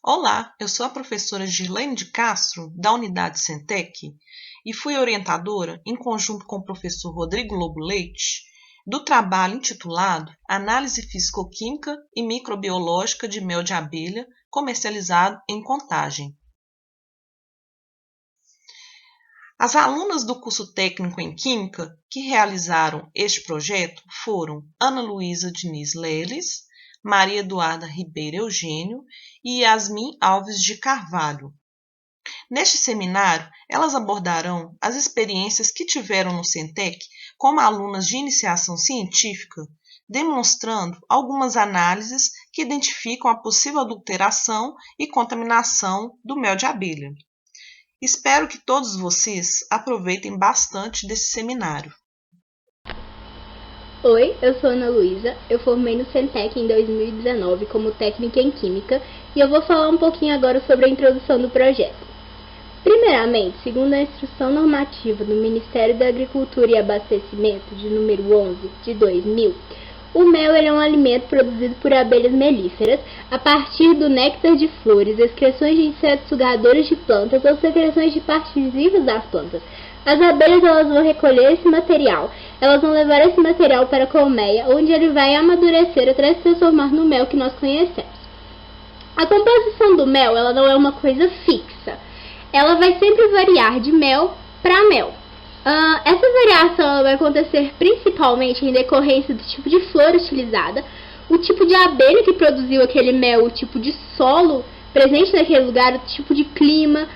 Olá, eu sou a professora Girlene de Castro, da Unidade Centec, e fui orientadora, em conjunto com o professor Rodrigo Lobo Leite, do trabalho intitulado Análise Físico-Química e Microbiológica de Mel de Abelha comercializado em Contagem. As alunas do curso técnico em Química que realizaram este projeto foram Ana Luísa Diniz Leles, Maria Eduarda Ribeiro Eugênio e Yasmin Alves de Carvalho. Neste seminário, elas abordarão as experiências que tiveram no Centec como alunas de iniciação científica, demonstrando algumas análises que identificam a possível adulteração e contaminação do mel de abelha. Espero que todos vocês aproveitem bastante desse seminário. Oi, eu sou Ana Luísa, eu formei no Centec em 2019 como técnica em Química e eu vou falar um pouquinho agora sobre a introdução do projeto. Primeiramente, segundo a Instrução Normativa do Ministério da Agricultura e Abastecimento, de número 11, de 2000, o mel é um alimento produzido por abelhas melíferas a partir do néctar de flores, excreções de insetos sugadores de plantas ou secreções de partes visíveis das plantas. As abelhas elas vão recolher esse material, elas vão levar esse material para a colmeia, onde ele vai amadurecer até se transformar no mel que nós conhecemos. A composição do mel ela não é uma coisa fixa, ela vai sempre variar de mel para mel. Essa variação ela vai acontecer principalmente em decorrência do tipo de flor utilizada, o tipo de abelha que produziu aquele mel, o tipo de solo presente naquele lugar, o tipo de clima,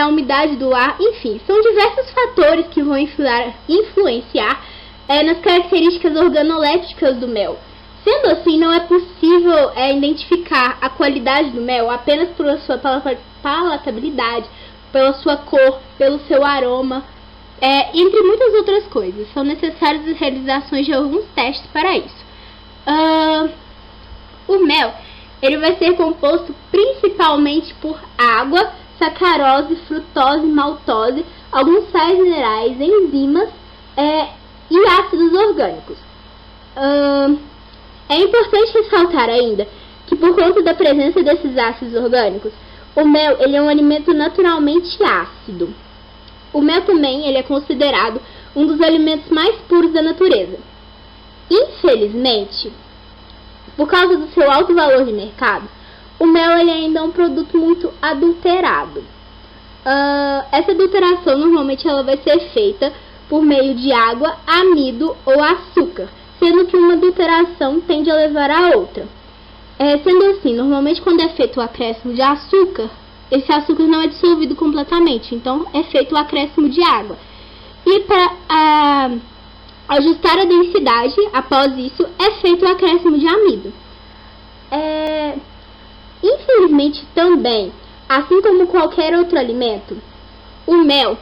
a umidade do ar, enfim, são diversos fatores que vão influenciar nas características organolépticas do mel. Sendo assim, não é possível identificar a qualidade do mel apenas pela sua palatabilidade, pela sua cor, pelo seu aroma, entre muitas outras coisas. São necessárias as realizações de alguns testes para isso. O mel ele vai ser composto principalmente por água, sacarose, frutose, maltose, alguns sais minerais, enzimas e ácidos orgânicos. É importante ressaltar ainda que por conta da presença desses ácidos orgânicos, o mel ele é um alimento naturalmente ácido. O mel também ele é considerado um dos alimentos mais puros da natureza. Infelizmente, por causa do seu alto valor de mercado, o mel ele ainda é um produto muito adulterado. Essa adulteração normalmente ela vai ser feita por meio de água, amido ou açúcar, sendo que uma adulteração tende a levar a outra. Sendo assim, normalmente quando é feito o acréscimo de açúcar, esse açúcar não é dissolvido completamente, então é feito o acréscimo de água. E para ajustar a densidade, após isso, é feito o acréscimo de amido. Infelizmente também, assim como qualquer outro alimento, o mel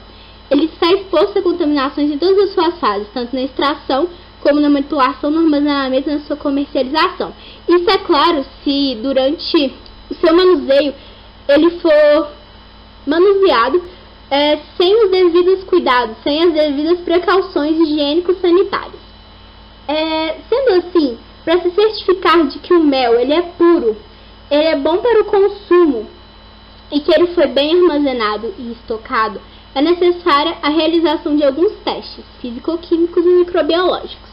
ele está exposto a contaminações em todas as suas fases, tanto na extração como na manipulação, no armazenamento e na sua comercialização. Isso é claro se durante o seu manuseio ele for manuseado sem os devidos cuidados, sem as devidas precauções higiênico-sanitárias. Sendo assim, para se certificar de que o mel ele é puro, ele é bom para o consumo e que ele foi bem armazenado e estocado, é necessária a realização de alguns testes físico-químicos e microbiológicos.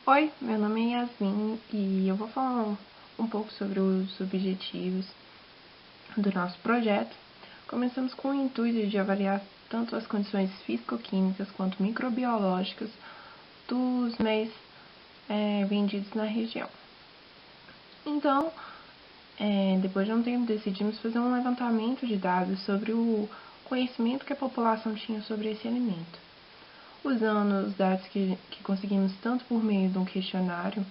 Oi, meu nome é Yasmin e eu vou falar um pouco sobre os objetivos do nosso projeto. Começamos com o intuito de avaliar tanto as condições físico-químicas quanto microbiológicas dos MEIs vendidos na região. Então, depois de um tempo, decidimos fazer um levantamento de dados sobre o conhecimento que a população tinha sobre esse alimento. Usando os dados que conseguimos tanto por meio de um questionário,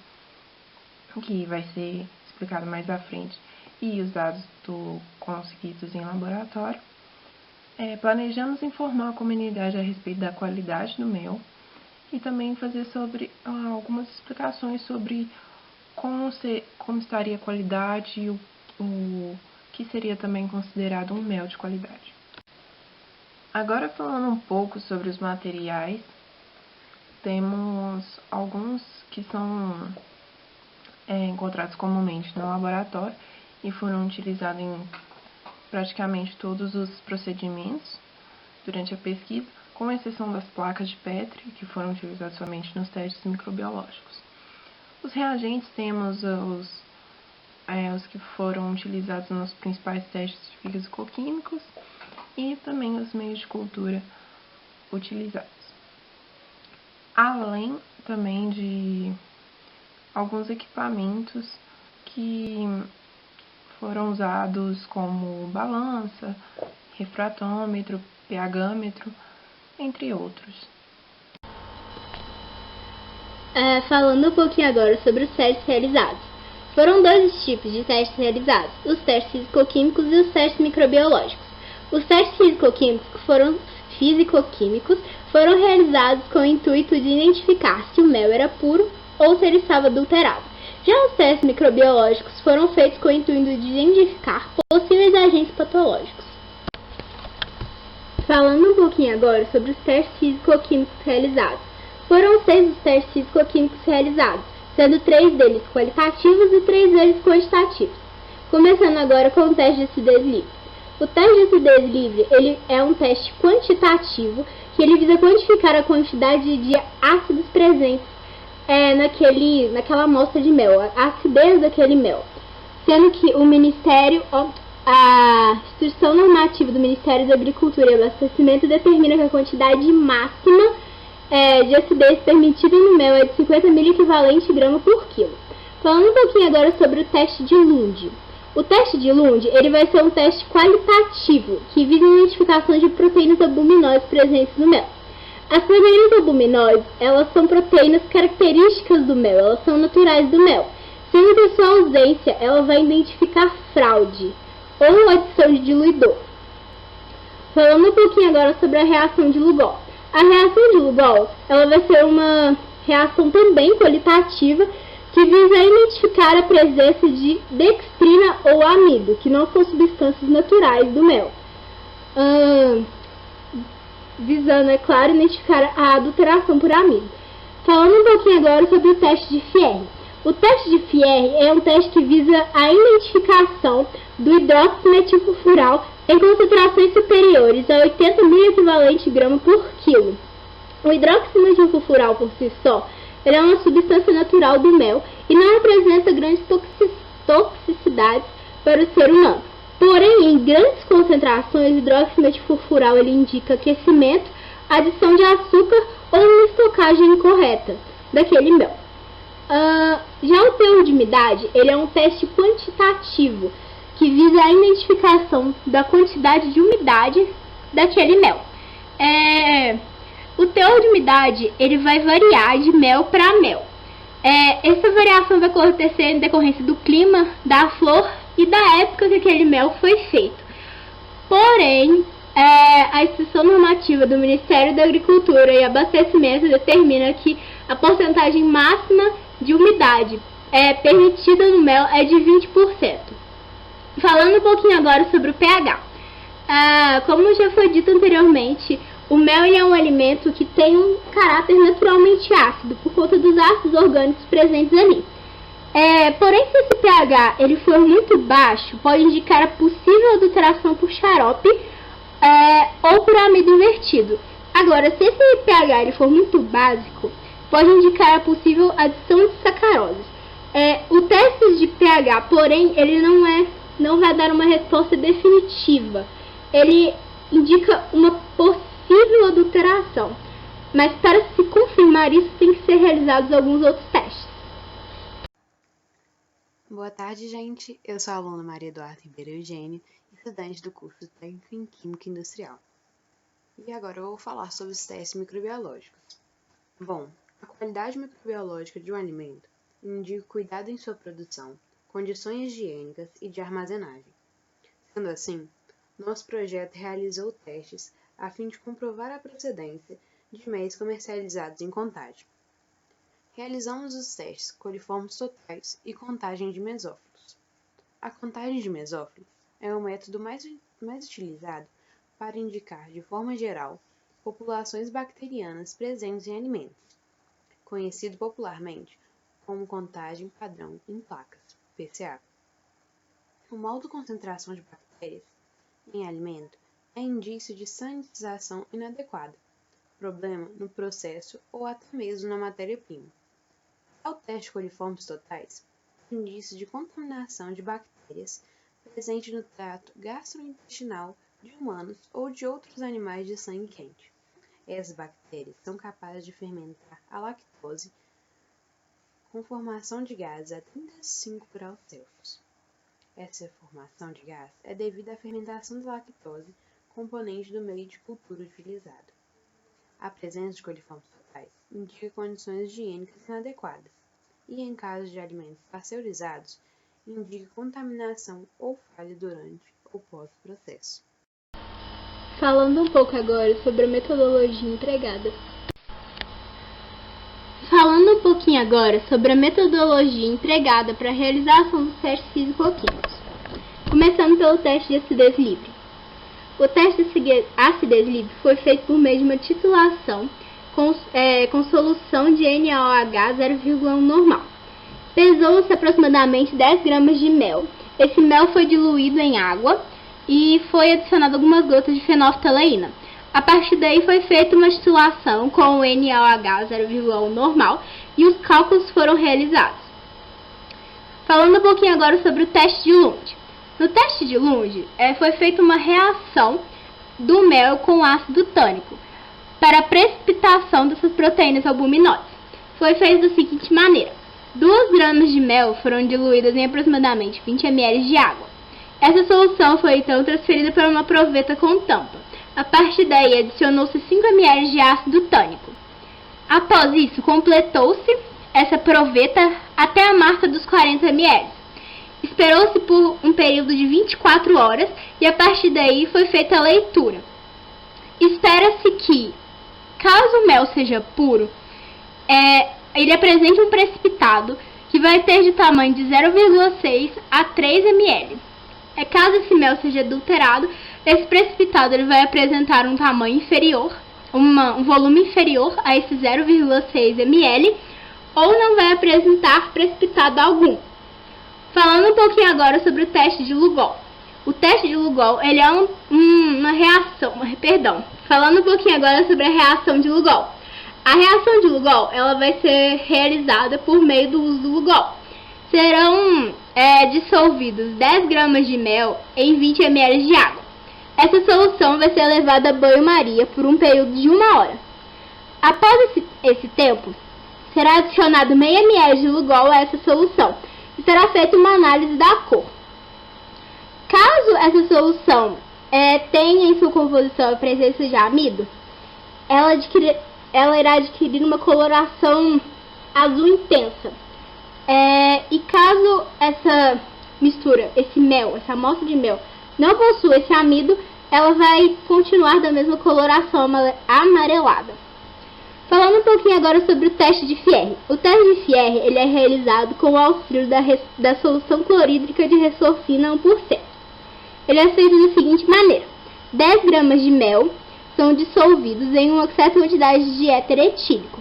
que vai ser explicado mais à frente, e os dados conseguidos em laboratório, planejamos informar a comunidade a respeito da qualidade do mel e também fazer algumas explicações sobre como estaria a qualidade e o que seria também considerado um mel de qualidade. Agora falando um pouco sobre os materiais, temos alguns que são encontrados comumente no laboratório e foram utilizados em praticamente todos os procedimentos durante a pesquisa, com exceção das placas de Petri, que foram utilizadas somente nos testes microbiológicos. Os reagentes temos os que foram utilizados nos principais testes físico-químicos e também os meios de cultura utilizados. Além também de alguns equipamentos que foram usados como balança, refratômetro, pHmetro, entre outros. Falando um pouquinho agora sobre os testes realizados. Foram dois tipos de testes realizados, os testes físico-químicos e os testes microbiológicos. Os testes físico-químicos foram realizados com o intuito de identificar se o mel era puro ou se ele estava adulterado. Já os testes microbiológicos foram feitos com o intuito de identificar possíveis agentes patológicos. Falando um pouquinho agora sobre os testes físico-químicos realizados. Foram 6 os testes físico-químicos realizados, sendo 3 deles qualitativos e 3 deles quantitativos. Começando agora com o teste de acidez livre. O teste de acidez livre ele é um teste quantitativo que ele visa quantificar a quantidade de ácidos presentes naquela amostra de mel, a acidez daquele mel. Sendo que a Instituição Normativa do Ministério da Agricultura e Abastecimento determina que a quantidade máxima de acidez permitida no mel é de 50 miliequivalente grama por quilo. Falando um pouquinho agora sobre o teste de Lund. O teste de Lund ele vai ser um teste qualitativo que visa a identificação de proteínas albuminóides presentes no mel. As proteínas albuminóides, elas são proteínas características do mel, elas são naturais do mel, sendo que a sua ausência ela vai identificar fraude ou adição de diluidor. Falando um pouquinho agora sobre a reação de Lugol. A reação de Lugol ela vai ser uma reação também qualitativa que visa identificar a presença de dextrina ou amido, que não são substâncias naturais do mel. Visando, é claro, identificar a adulteração por amido. Falando um pouquinho agora sobre o teste de Fierre. O teste de Fierre é um teste que visa a identificação do hidroximetilfurfural em concentrações superiores a 80 miliequivalente grama por quilo. O hidroximetilfurfural por si só ele é uma substância natural do mel e não apresenta grandes toxicidades para o ser humano. Porém, em grandes concentrações, o hidroximetilfurfural ele indica aquecimento, adição de açúcar ou uma estocagem incorreta daquele mel. Já o teor de umidade ele é um teste quantitativo que visa a identificação da quantidade de umidade daquele mel. O teor de umidade ele vai variar de mel para mel. Essa variação vai acontecer em decorrência do clima, da flor e da época que aquele mel foi feito. Porém, a Instituição Normativa do Ministério da Agricultura e Abastecimento determina que a porcentagem máxima de umidade permitida no mel é de 20%. Falando um pouquinho agora sobre o pH. Como já foi dito anteriormente, o mel é um alimento que tem um caráter naturalmente ácido por conta dos ácidos orgânicos presentes ali. Porém, se esse pH ele for muito baixo, pode indicar a possível adulteração por xarope ou por amido invertido. Agora, se esse pH ele for muito básico, pode indicar a possível adição de sacaroses. O teste de pH, porém, ele não vai dar uma resposta definitiva. Ele indica uma possível adulteração, mas para se confirmar isso tem que ser realizados alguns outros testes. Boa tarde, gente. Eu sou a aluna Maria Eduarda Ribeiro Eugênio, estudante do curso Técnico em Química Industrial. E agora eu vou falar sobre os testes microbiológicos. Bom, a qualidade microbiológica de um alimento indica cuidado em sua produção, condições higiênicas e de armazenagem. Sendo assim, nosso projeto realizou testes a fim de comprovar a procedência de meios comercializados em Contagem. Realizamos os testes coliformes totais e contagem de mesófilos. A contagem de mesófilos é o método mais utilizado para indicar, de forma geral, populações bacterianas presentes em alimentos, conhecido popularmente como contagem padrão em placas, PCA. Uma alta concentração de bactérias em alimento é indício de sanitização inadequada, problema no processo ou até mesmo na matéria-prima. Ao teste coliformes totais, é indício de contaminação de bactérias presente no trato gastrointestinal de humanos ou de outros animais de sangue quente. Essas bactérias são capazes de fermentar a lactose com formação de gases a 35 graus Celsius. Essa formação de gás é devida à fermentação da lactose, componente do meio de cultura utilizado. A presença de coliformes totais indica condições higiênicas inadequadas e, em caso de alimentos pasteurizados, indica contaminação ou falha durante ou pós-processo. Falando um pouco agora sobre a metodologia empregada. Falando um pouquinho agora sobre a metodologia empregada para a realização dos testes físico-químicos. Começando pelo teste de acidez livre. O teste de acidez livre foi feito por meio de uma titulação com solução de NaOH 0,1 normal. Pesou-se aproximadamente 10 gramas de mel. Esse mel foi diluído em água e foi adicionado algumas gotas de fenolftaleína. A partir daí foi feita uma titulação com o NaOH 0,1 normal e os cálculos foram realizados. Falando um pouquinho agora sobre o teste de Lund. No teste de Lund, foi feita uma reação do mel com ácido tânico para a precipitação dessas proteínas albuminosas. Foi feito da seguinte maneira: 2 gramas de mel foram diluídas em aproximadamente 20 ml de água. Essa solução foi então transferida para uma proveta com tampa. A partir daí, adicionou-se 5 ml de ácido tânico. Após isso, completou-se essa proveta até a marca dos 40 ml. Esperou-se por um período de 24 horas e a partir daí foi feita a leitura. Espera-se que, caso o mel seja puro, ele apresente um precipitado que vai ter de tamanho de 0,6 a 3 ml. Caso esse mel seja adulterado, esse precipitado ele vai apresentar um tamanho inferior, um volume inferior a esse 0,6 ml, ou não vai apresentar precipitado algum. Falando um pouquinho agora sobre o teste de Lugol. O teste de Lugol ele é uma reação, Falando um pouquinho agora sobre a reação de Lugol. A reação de Lugol ela vai ser realizada por meio do uso do Lugol. Serão dissolvidos 10 gramas de mel em 20 ml de água. Essa solução vai ser levada a banho-maria por um período de 1 hora. Após esse tempo, será adicionado meio ml de Lugol a essa solução e será feita uma análise da cor. Caso essa solução tenha em sua composição a presença de amido, ela irá adquirir uma coloração azul intensa. E caso essa mistura, essa amostra de mel, não possua esse amido, ela vai continuar da mesma coloração amarelada. Falando um pouquinho agora sobre o teste de Fierre. O teste de Fierre ele é realizado com o auxílio da solução clorídrica de ressorcina 1%. Ele é feito da seguinte maneira: 10 gramas de mel são dissolvidos em uma certa quantidade de éter etílico.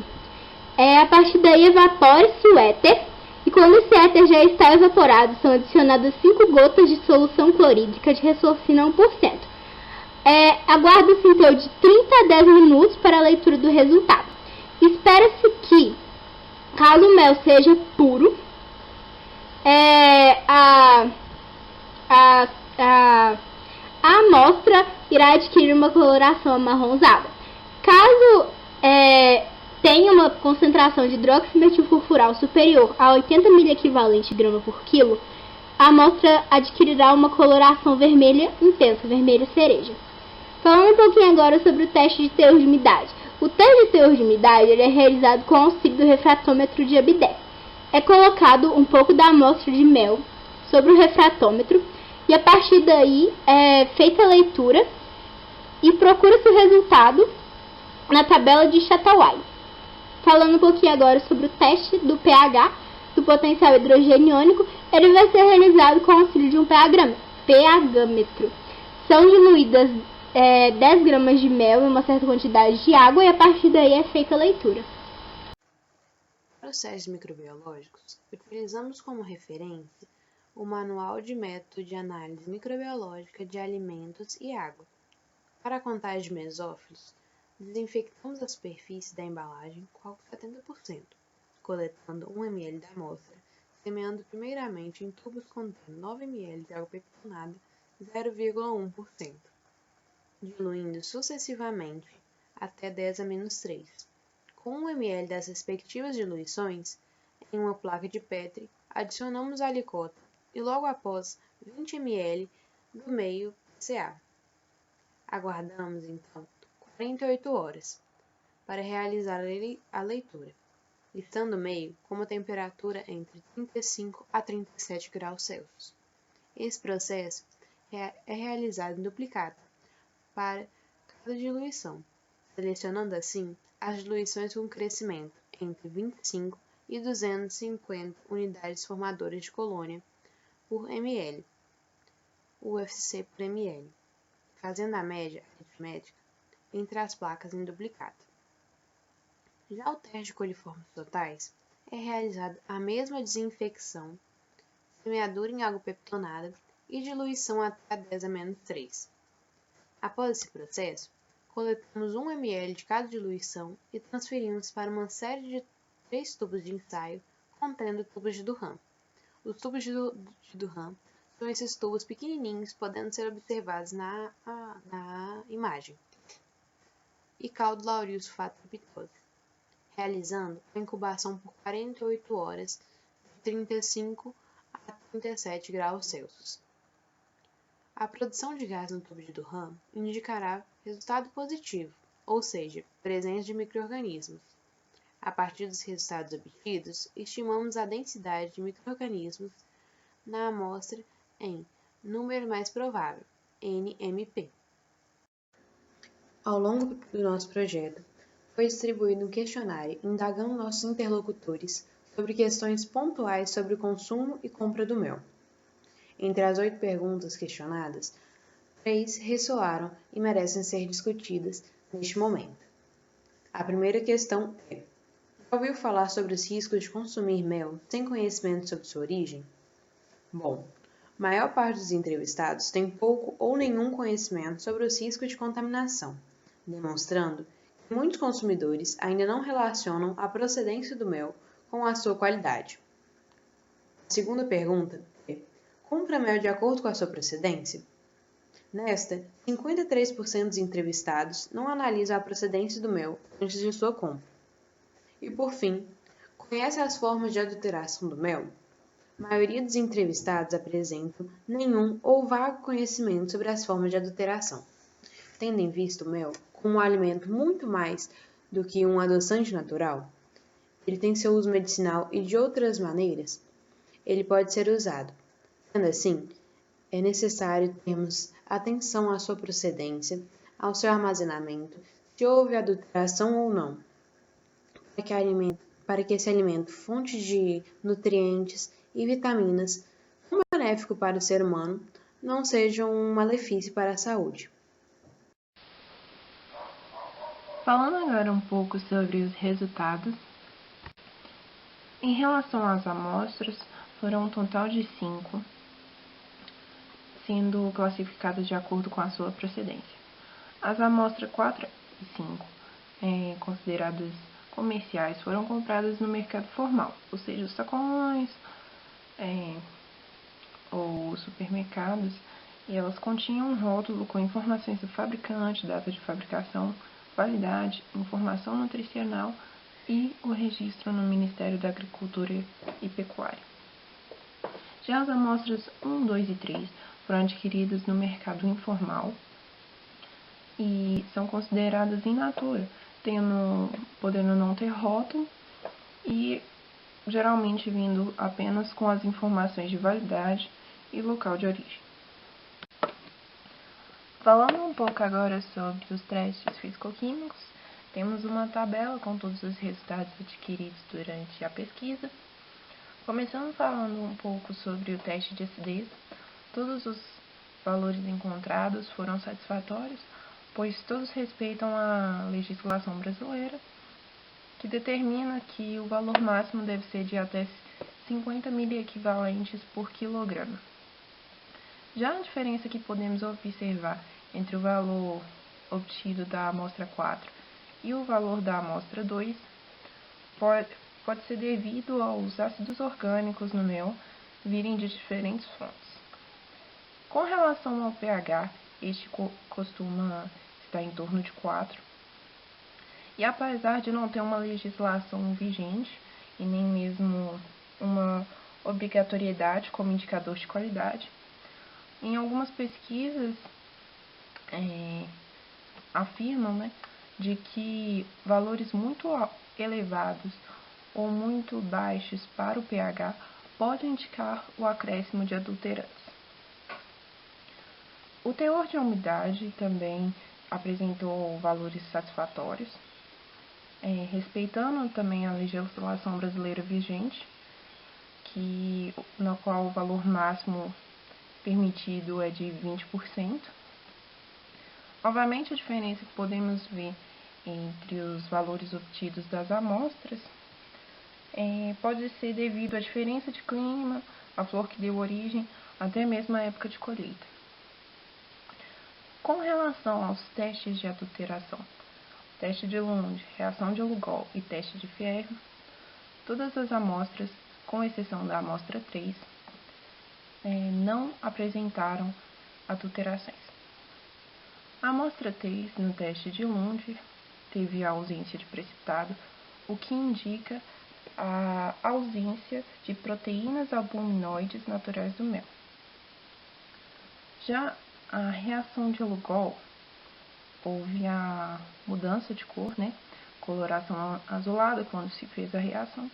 A partir daí evapora-se o éter e quando esse éter já está evaporado, são adicionadas 5 gotas de solução clorídrica de ressorcina 1%. Aguarda-se então de 30 a 10 minutos para a leitura do resultado. Espera-se que, caso o mel seja puro, a amostra irá adquirir uma coloração amarronzada. Caso tenha uma concentração de hidroximetilfurfural superior a 80 miliequivalente grama por quilo, a amostra adquirirá uma coloração vermelha intensa, vermelha cereja. Falando um pouquinho agora sobre o teste de teor de umidade. O teste de teor de umidade ele é realizado com o auxílio do refratômetro de Abdé. É colocado um pouco da amostra de mel sobre o refratômetro e a partir daí é feita a leitura e procura-se o resultado na tabela de Chataway. Falando um pouquinho agora sobre o teste do pH, do potencial hidrogênio iônico, ele vai ser realizado com o auxílio de um pHmetro. São diluídas 10 gramas de mel em uma certa quantidade de água e a partir daí é feita a leitura. Para os testes microbiológicos, utilizamos como referência o Manual de Método de Análise Microbiológica de Alimentos e Água. Para a contagem de mesófilos, desinfectamos a superfície da embalagem com álcool 70%, coletando 1 ml da amostra, semeando primeiramente em tubos contendo 9 ml de água pectinada, 0,1%, diluindo sucessivamente até 10 a -3. Com 1 ml das respectivas diluições, em uma placa de Petri, adicionamos a alicota e logo após 20 ml do meio PCA. Aguardamos então 48 horas para realizar a leitura, listando o meio com uma temperatura entre 35 a 37 graus Celsius. Esse processo é realizado em duplicata para cada diluição, selecionando assim as diluições com crescimento entre 25 e 250 unidades formadoras de colônia por ml, UFC por ml, fazendo a média aritmética entre as placas em duplicata. Já o teste de coliformes totais é realizado a mesma desinfecção, semeadura em água peptonada e diluição até 10 a -3. Após esse processo, coletamos 1 ml de cada diluição e transferimos para uma série de 3 tubos de ensaio contendo tubos de Durham. Os tubos de Durham são esses tubos pequenininhos, podendo ser observados na imagem, e caldo lauryl sulfato captose, realizando a incubação por 48 horas de 35 a 37 graus Celsius. A produção de gás no tubo de Durham indicará resultado positivo, ou seja, presença de micro-organismos. A partir dos resultados obtidos, estimamos a densidade de micro-organismos na amostra em número mais provável, NMP. Ao longo do nosso projeto, foi distribuído um questionário indagando nossos interlocutores sobre questões pontuais sobre o consumo e compra do mel. Entre as 8 perguntas questionadas, 3 ressoaram e merecem ser discutidas neste momento. A primeira questão é: já ouviu falar sobre os riscos de consumir mel sem conhecimento sobre sua origem? Bom, a maior parte dos entrevistados tem pouco ou nenhum conhecimento sobre os riscos de contaminação, demonstrando que muitos consumidores ainda não relacionam a procedência do mel com a sua qualidade. A segunda pergunta é: compra mel de acordo com a sua procedência? Nesta, 53% dos entrevistados não analisam a procedência do mel antes de sua compra. E por fim, conhece as formas de adulteração do mel? A maioria dos entrevistados apresentam nenhum ou vago conhecimento sobre as formas de adulteração, tendo em vista o mel como um alimento muito mais do que um adoçante natural. Ele tem seu uso medicinal e de outras maneiras ele pode ser usado. Sendo assim, é necessário termos atenção à sua procedência, ao seu armazenamento, se houve adulteração ou não, para que esse alimento, fonte de nutrientes e vitaminas, tão benéfico para o ser humano, não seja um malefício para a saúde. Falando agora um pouco sobre os resultados, em relação às amostras, foram um total de 5, sendo classificadas de acordo com a sua procedência. As amostras 4 e 5, consideradas comerciais, foram compradas no mercado formal, ou seja, os sacolões ou supermercados, e elas continham um rótulo com informações do fabricante, data de fabricação, validade, informação nutricional e o registro no Ministério da Agricultura e Pecuária. Já as amostras 1, 2 e 3 foram adquiridas no mercado informal e são consideradas in natura, podendo não ter rótulo e geralmente vindo apenas com as informações de validade e local de origem. Falando um pouco agora sobre os testes físico-químicos, temos uma tabela com todos os resultados adquiridos durante a pesquisa. Começando falando um pouco sobre o teste de acidez, todos os valores encontrados foram satisfatórios, pois todos respeitam a legislação brasileira, que determina que o valor máximo deve ser de até 50 miliequivalentes por quilograma. Já a diferença que podemos observar entre o valor obtido da amostra 4 e o valor da amostra 2 pode ser devido aos ácidos orgânicos no mel virem de diferentes fontes. Com relação ao pH, este costuma estar em torno de 4, e apesar de não ter uma legislação vigente e nem mesmo uma obrigatoriedade como indicador de qualidade, em algumas pesquisas afirmam, de que valores muito elevados ou muito baixos para o pH podem indicar o acréscimo de adulterantes. O teor de umidade também apresentou valores satisfatórios, respeitando também a legislação brasileira vigente, na qual o valor máximo permitido é de 20%. Novamente, a diferença que podemos ver entre os valores obtidos das amostras pode ser devido à diferença de clima, à flor que deu origem, até mesmo à época de colheita. Com relação aos testes de adulteração, teste de Lund, reação de Lugol e teste de Fierro, todas as amostras, com exceção da amostra 3, não apresentaram adulterações. A amostra 3, no teste de Lund, teve a ausência de precipitado, o que indica a ausência de proteínas albuminoides naturais do mel. Já a reação de Lugol, houve a mudança de cor, coloração azulada quando se fez a reação,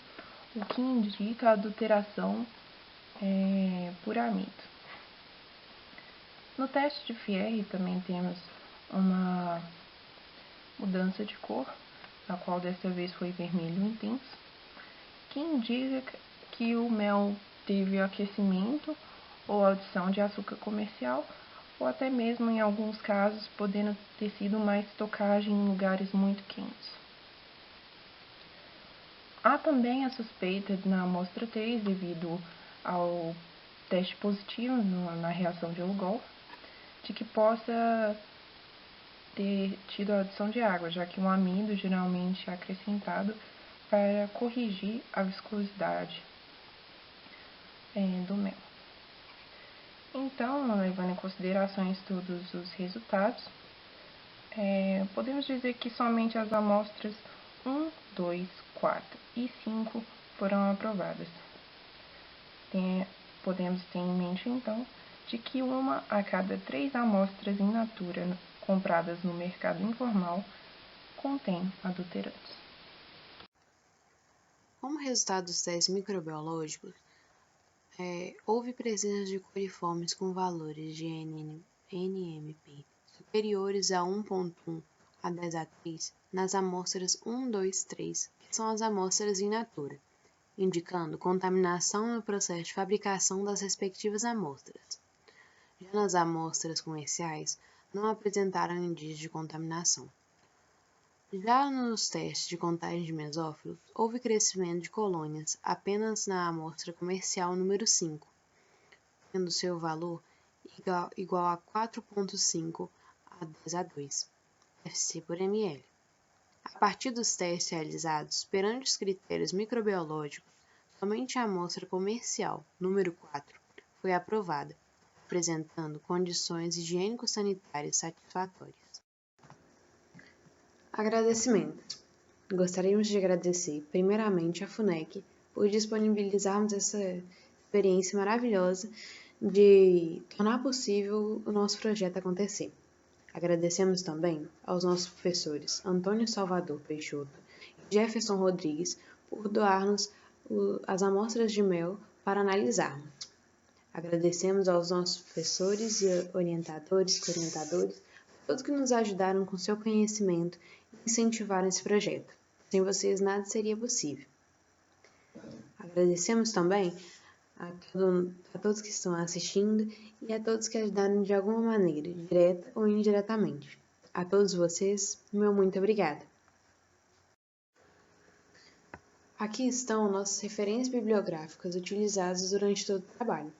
o que indica a adulteração por amido. No teste de Fierro também temos uma mudança de cor, a qual desta vez foi vermelho intenso, que indica que o mel teve aquecimento ou adição de açúcar comercial, ou até mesmo, em alguns casos, podendo ter sido uma estocagem em lugares muito quentes. Há também a suspeita na amostra 3, devido ao teste positivo na reação de Lugol, de que possa ter tido a adição de água, já que o amido geralmente é acrescentado para corrigir a viscosidade do mel. Então, levando em consideração todos os resultados, podemos dizer que somente as amostras 1, 2, 4 e 5 foram aprovadas. Podemos ter em mente, então, de que 1 a cada 3 amostras in natura compradas no mercado informal contém adulterantes. Como resultado dos testes microbiológicos, houve presença de coliformes com valores de NMP superiores a 1,1 a 10 a 3 nas amostras 1, 2, 3, que são as amostras in natura, indicando contaminação no processo de fabricação das respectivas amostras. Já nas amostras comerciais, não apresentaram indícios de contaminação. Já nos testes de contagem de mesófilos, houve crescimento de colônias apenas na amostra comercial número 5, tendo seu valor igual a 4,5 a 10 a 2 FC por ml. A partir dos testes realizados perante os critérios microbiológicos, somente a amostra comercial número 4 foi aprovada, apresentando condições higiênico-sanitárias satisfatórias. Agradecimentos. Gostaríamos de agradecer primeiramente à FUNEC por disponibilizarmos essa experiência maravilhosa de tornar possível o nosso projeto acontecer. Agradecemos também aos nossos professores Antônio Salvador Peixoto e Jefferson Rodrigues por doar-nos as amostras de mel para analisarmos. Agradecemos aos nossos professores e orientadores, todos que nos ajudaram com seu conhecimento e incentivaram esse projeto. Sem vocês nada seria possível. Agradecemos também a todos que estão assistindo e a todos que ajudaram de alguma maneira, direta ou indiretamente. A todos vocês, meu muito obrigada. Aqui estão nossas referências bibliográficas utilizadas durante todo o trabalho.